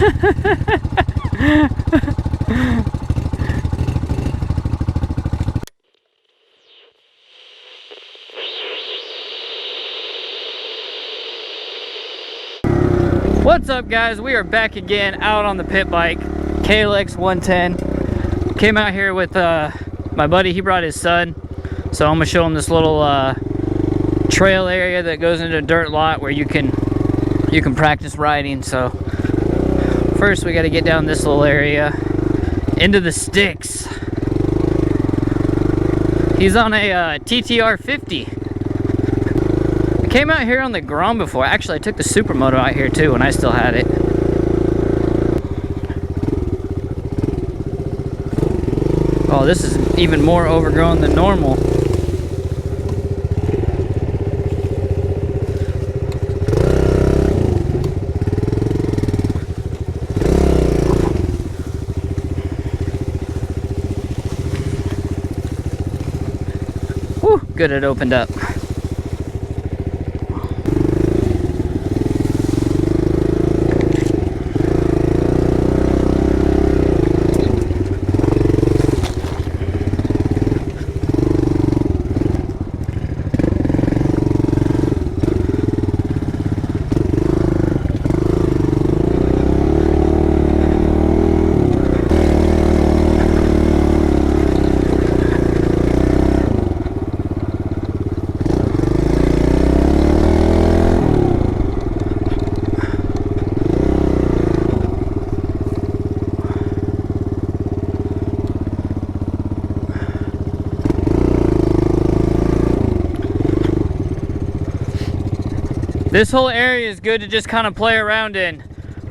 What's up, guys? We are back again out on the pit bike, KLX110. Came out here with my buddy. He brought his son, so I'm gonna show him this little trail area that goes into a dirt lot where you can practice riding. So first we got to get down this little area into the sticks. He's on a TTR50. Came out here on the Grom before. Actually, I took the Supermoto out here too when I still had it. Oh, this is even more overgrown than normal. Whew, good, it opened up. This whole area is good to just kind of play around in.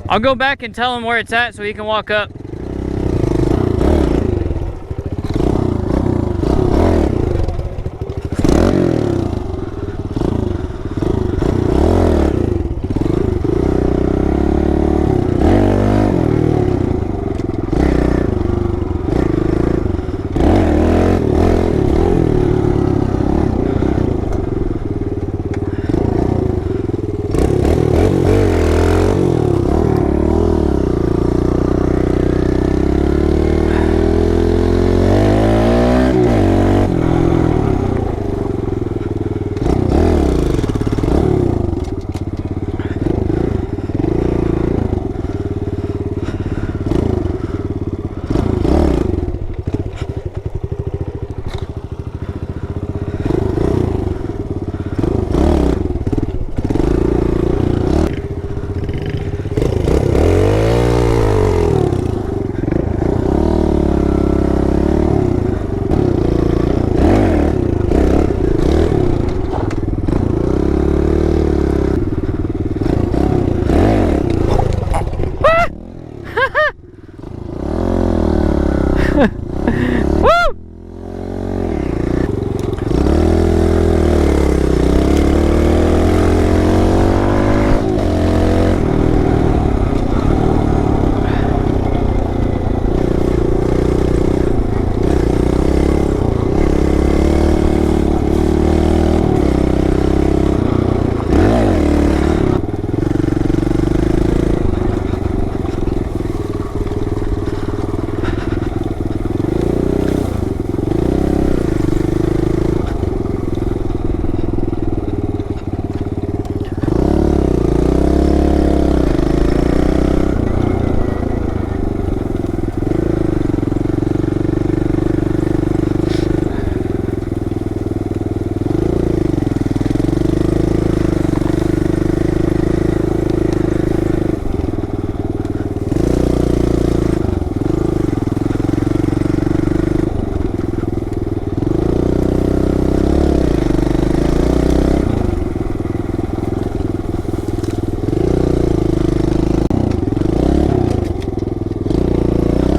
I'll go back and tell him where it's at so he can walk up.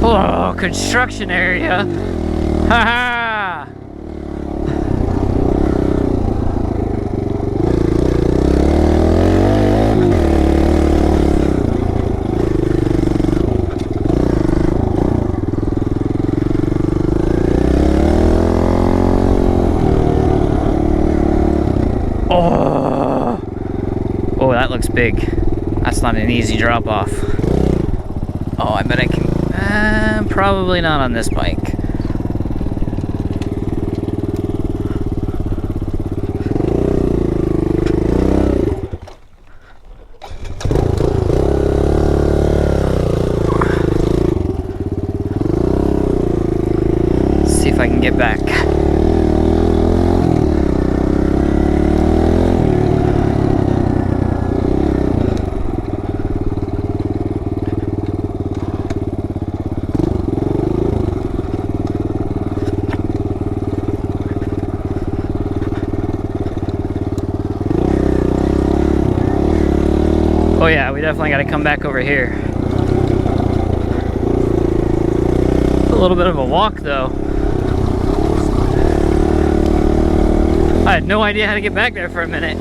Oh, construction area. Haha. Oh, that looks big. That's not an easy drop off. Oh, I bet I can. Probably not on this bike. See if I can get back. Oh yeah, we definitely got to come back over here. A little bit of a walk though. I had no idea how to get back there for a minute.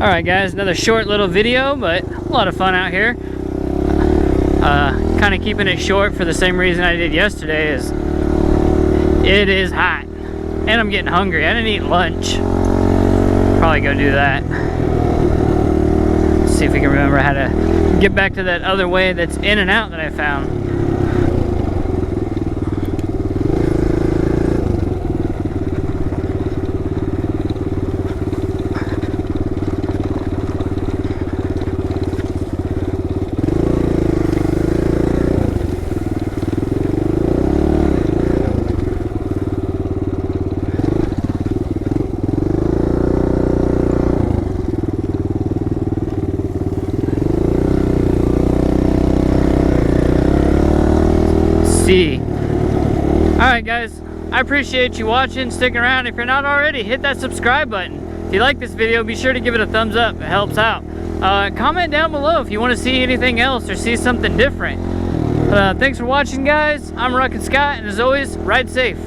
Alright guys, another short little video, but a lot of fun out here. Kind of keeping it short for the same reason I did yesterday, is it is hot. And I'm getting hungry. I didn't eat lunch. Probably go do that. See if we can remember how to get back to that other way that's in and out that I found. Alright guys, I appreciate you watching, sticking around. If you're not already, hit that subscribe button. If you like this video, be sure to give it a thumbs up. It helps out. Comment down below if you want to see anything else or see something different. Thanks for watching guys. I'm Ruck and Scott, and as always, ride safe.